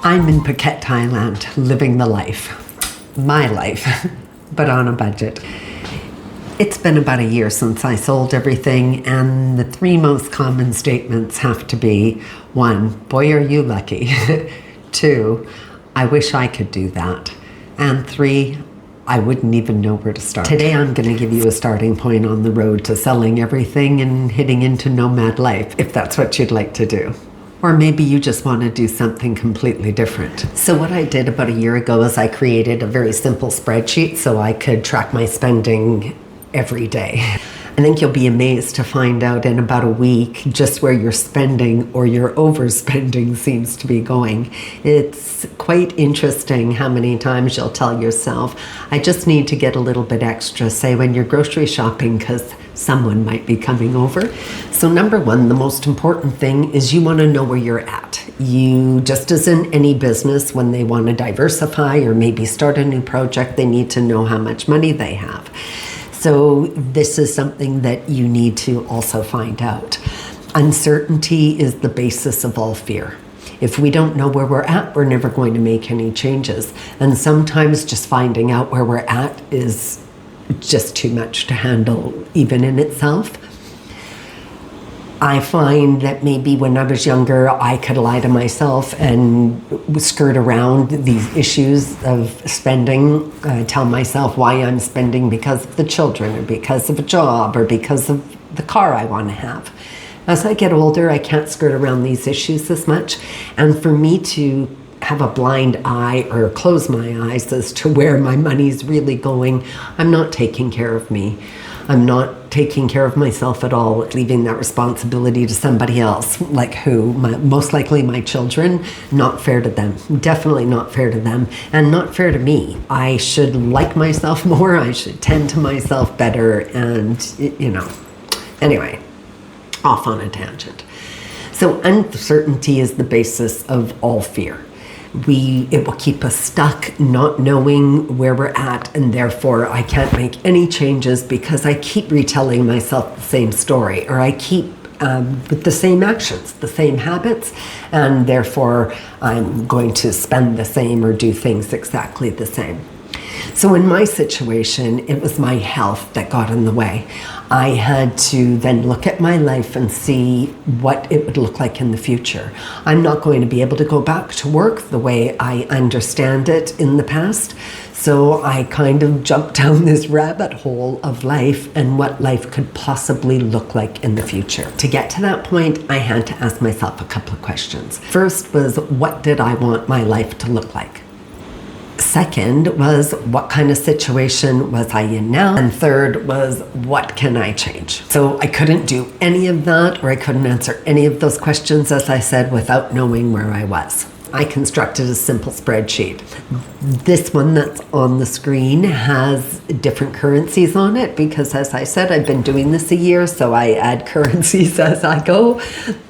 I'm in Phuket, Thailand, living the life. My life, but on a budget. It's been about a year since I sold everything, and the three most common statements have to be, 1, boy are you lucky. 2, I wish I could do that. And 3, I wouldn't even know where to start. Today I'm going to give you a starting point on the road to selling everything and hitting into nomad life, if that's what you'd like to do. Or maybe you just want to do something completely different. So what I did about a year ago is I created a very simple spreadsheet so I could track my spending every day. I think you'll be amazed to find out in about a week just where your spending or your overspending seems to be going. It's quite interesting how many times you'll tell yourself, I just need to get a little bit extra, say when you're grocery shopping, because someone might be coming over. So number 1, the most important thing is you want to know where you're at. You, just as in any business, when they want to diversify or maybe start a new project, they need to know how much money they have. So this is something that you need to also find out. Uncertainty is the basis of all fear. If we don't know where we're at, we're never going to make any changes. And sometimes just finding out where we're at is just too much to handle, even in itself. I find that maybe when I was younger, I could lie to myself and skirt around these issues of spending, tell myself why I'm spending because of the children or because of a job or because of the car I want to have. As I get older, I can't skirt around these issues as much. And for me to have a blind eye or close my eyes as to where my money's really going, I'm not taking care of me. I'm not taking care of myself at all, leaving that responsibility to somebody else, like who? Most likely my children. Not fair to them. Definitely not fair to them, and not fair to me. I should like myself more. I should tend to myself better, and, anyway, off on a tangent. So uncertainty is the basis of all fear. It will keep us stuck, not knowing where we're at, and therefore I can't make any changes because I keep retelling myself the same story, or I keep with the same actions, the same habits, and therefore I'm going to spend the same or do things exactly the same. So in my situation, it was my health that got in the way. I had to then look at my life and see what it would look like in the future. I'm not going to be able to go back to work the way I understand it in the past. So I kind of jumped down this rabbit hole of life and what life could possibly look like in the future. To get to that point, I had to ask myself a couple of questions. First was, what did I want my life to look like? Second was, what kind of situation was I in now? And third was, what can I change? So I couldn't do any of that, or I couldn't answer any of those questions, as I said, without knowing where I was. I constructed a simple spreadsheet. This one that's on the screen has different currencies on it because, as I said, I've been doing this a year, so I add currencies as I go.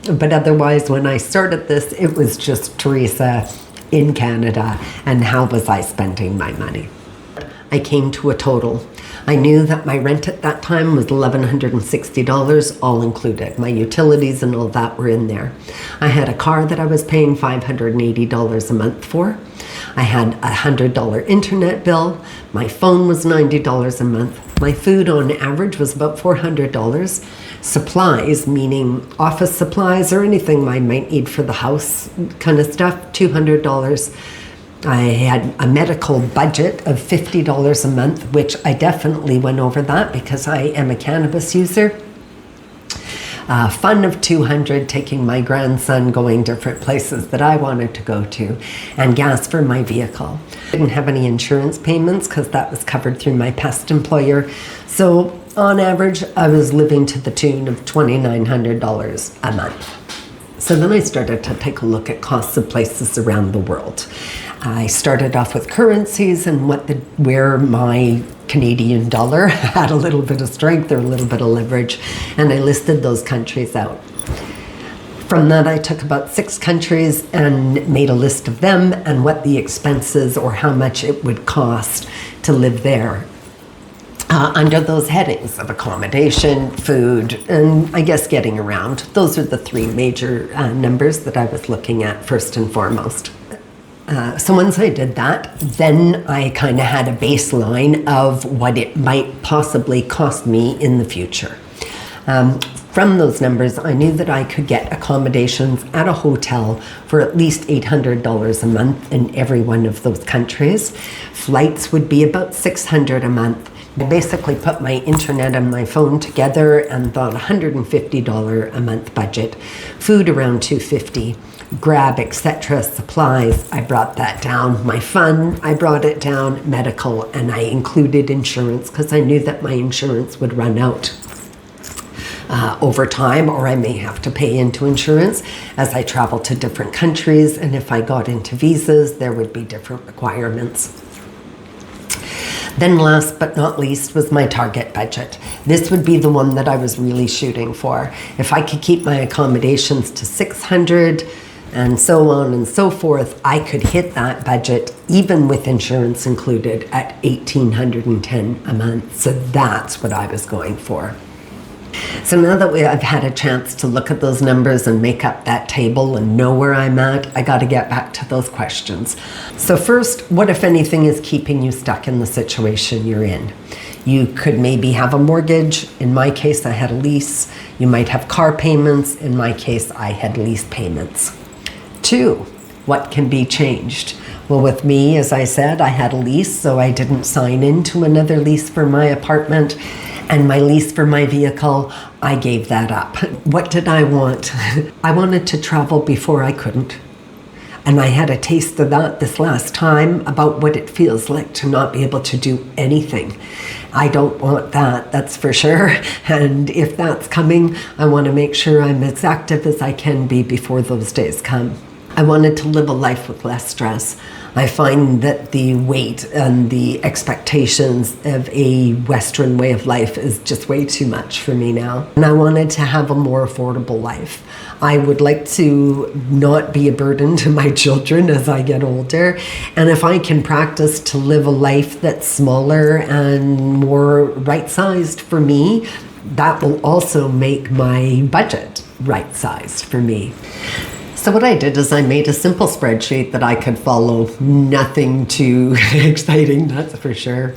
But otherwise, when I started this, it was just Teresa in Canada, and how was I spending my money? I came to a total. I knew that my rent at that time was $1,160, all included. My utilities and all that were in there. I had a car that I was paying $580 a month for. I had a $100 internet bill. My phone was $90 a month. My food on average was about $400. Supplies, meaning office supplies or anything I might need for the house kind of stuff, $200. I had a medical budget of $50 a month, which I definitely went over that because I am a cannabis user. Fun of $200, taking my grandson, going different places that I wanted to go to, and gas for my vehicle. Didn't have any insurance payments because that was covered through my past employer. So on average, I was living to the tune of $2,900 a month. So then I started to take a look at costs of places around the world. I started off with currencies and where my Canadian dollar had a little bit of strength or a little bit of leverage, and I listed those countries out. From that, I took about 6 countries and made a list of them and what the expenses or how much it would cost to live there. Under those headings of accommodation, food, and I guess getting around. Those are the 3 major numbers that I was looking at first and foremost. So once I did that, then I kind of had a baseline of what it might possibly cost me in the future. From those numbers, I knew that I could get accommodations at a hotel for at least $800 a month in every one of those countries. Flights would be about $600 a month. I basically put my internet and my phone together and thought $150 a month budget. Food around $250. Grab, etc., supplies, I brought that down. My fun, I brought it down. Medical, and I included insurance because I knew that my insurance would run out over time, or I may have to pay into insurance as I travel to different countries, and if I got into visas, there would be different requirements. Then last but not least was my target budget. This would be the one that I was really shooting for. If I could keep my accommodations to $600 and so on and so forth, I could hit that budget even with insurance included at $1,810 a month. So that's what I was going for. So now that I've had a chance to look at those numbers and make up that table and know where I'm at, I got to get back to those questions. So first, what if anything is keeping you stuck in the situation you're in? You could maybe have a mortgage. In my case, I had a lease. You might have car payments. In my case, I had lease payments. 2, what can be changed? Well, with me, as I said, I had a lease, so I didn't sign into another lease for my apartment. And my lease for my vehicle, I gave that up. What did I want? I wanted to travel before I couldn't. And I had a taste of that this last time about what it feels like to not be able to do anything. I don't want that, that's for sure. And if that's coming, I want to make sure I'm as active as I can be before those days come. I wanted to live a life with less stress. I find that the weight and the expectations of a Western way of life is just way too much for me now. And I wanted to have a more affordable life. I would like to not be a burden to my children as I get older. And if I can practice to live a life that's smaller and more right-sized for me, that will also make my budget right-sized for me. So what I did is I made a simple spreadsheet that I could follow. Nothing too exciting, that's for sure.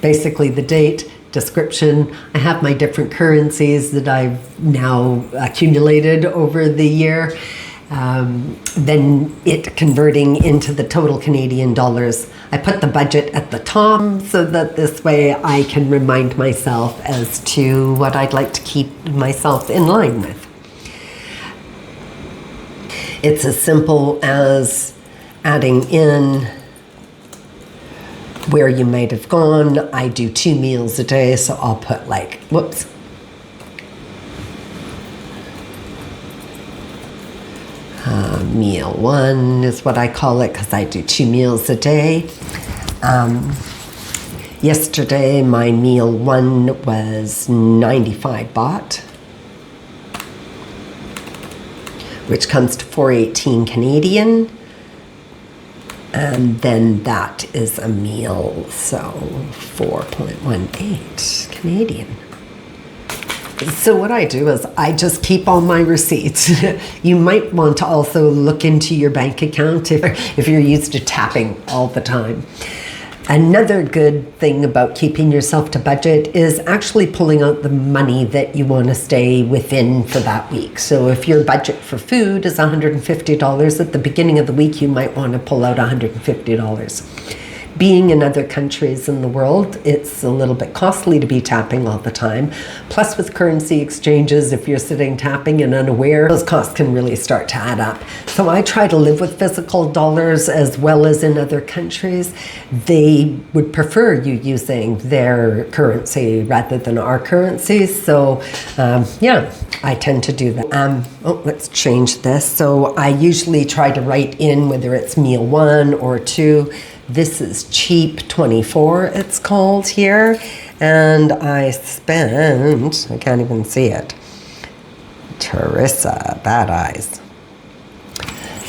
Basically the date, description. I have my different currencies that I've now accumulated over the year. Then it converting into the total Canadian dollars. I put the budget at the top so that this way I can remind myself as to what I'd like to keep myself in line with. It's as simple as adding in where you might have gone. I do 2 meals a day, so I'll put like, meal 1 is what I call it because I do 2 meals a day. Yesterday, my meal 1 was 95 baht, which comes to 418 Canadian, and then that is a meal, so 4.18 Canadian. So what I do is I just keep all my receipts. You might want to also look into your bank account if you're used to tapping all the time. Another good thing about keeping yourself to budget is actually pulling out the money that you want to stay within for that week. So if your budget for food is $150, at the beginning of the week, you might want to pull out $150. Being in other countries in the world, it's a little bit costly to be tapping all the time. Plus with currency exchanges, if you're sitting tapping and unaware, those costs can really start to add up. So I try to live with physical dollars as well as in other countries. They would prefer you using their currency rather than our currency. So yeah, I tend to do that. Let's change this. So I usually try to write in whether it's meal 1 or 2. This is cheap 24, it's called here. And I spent, I can't even see it, Teresa, bad eyes.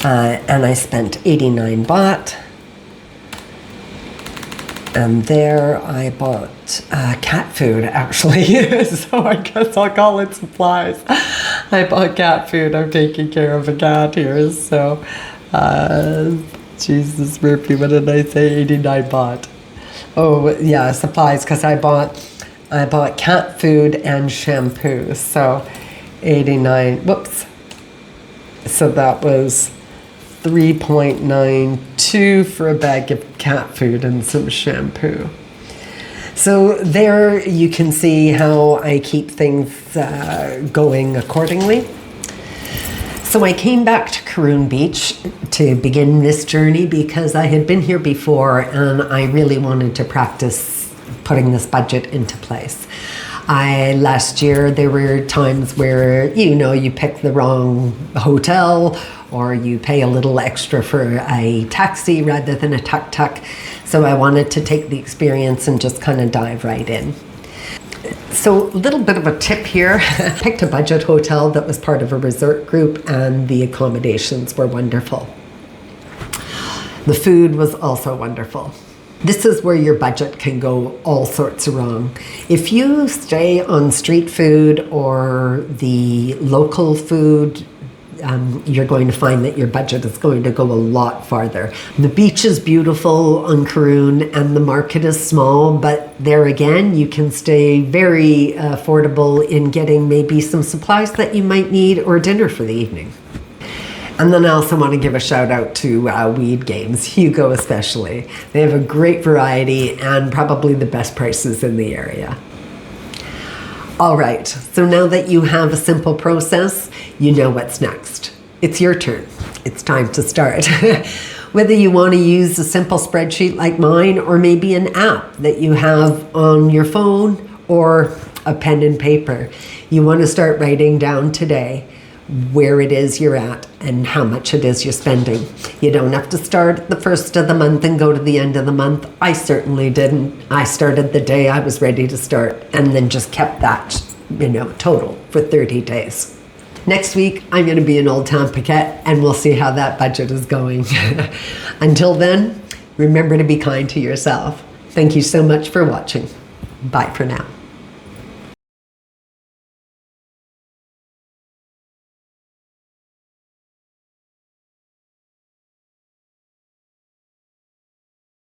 And I spent 89 baht. And there I bought cat food, actually. So I guess I'll call it supplies. I bought cat food. I'm taking care of a cat here. So Jesus, Murphy, what did I say? 89 baht. Oh yeah, supplies, because I bought cat food and shampoo. So 89. Whoops. So that was 3.92 for a bag of cat food and some shampoo. So there you can see how I keep things going accordingly. So I came back to Karun Beach to begin this journey because I had been here before and I really wanted to practice putting this budget into place. Last year there were times where, you pick the wrong hotel or you pay a little extra for a taxi rather than a tuk-tuk. So I wanted to take the experience and just kind of dive right in. So a little bit of a tip here. I picked a budget hotel that was part of a resort group and the accommodations were wonderful. The food was also wonderful. This is where your budget can go all sorts of wrong. If you stay on street food or the local food, you're going to find that your budget is going to go a lot farther. The beach is beautiful on Karun and the market is small, but there again, you can stay very affordable in getting maybe some supplies that you might need or dinner for the evening. And then I also want to give a shout out to Weed Games, Hugo especially. They have a great variety and probably the best prices in the area. All right, so now that you have a simple process, you know what's next. It's your turn. It's time to start. Whether you want to use a simple spreadsheet like mine or maybe an app that you have on your phone or a pen and paper, you want to start writing down today where it is you're at and how much it is you're spending. You don't have to start at the first of the month and go to the end of the month. I certainly didn't. I started the day I was ready to start and then just kept that, total for 30 days. Next week, I'm going to be in Old Town Phuket and we'll see how that budget is going. Until then, remember to be kind to yourself. Thank you so much for watching. Bye for now.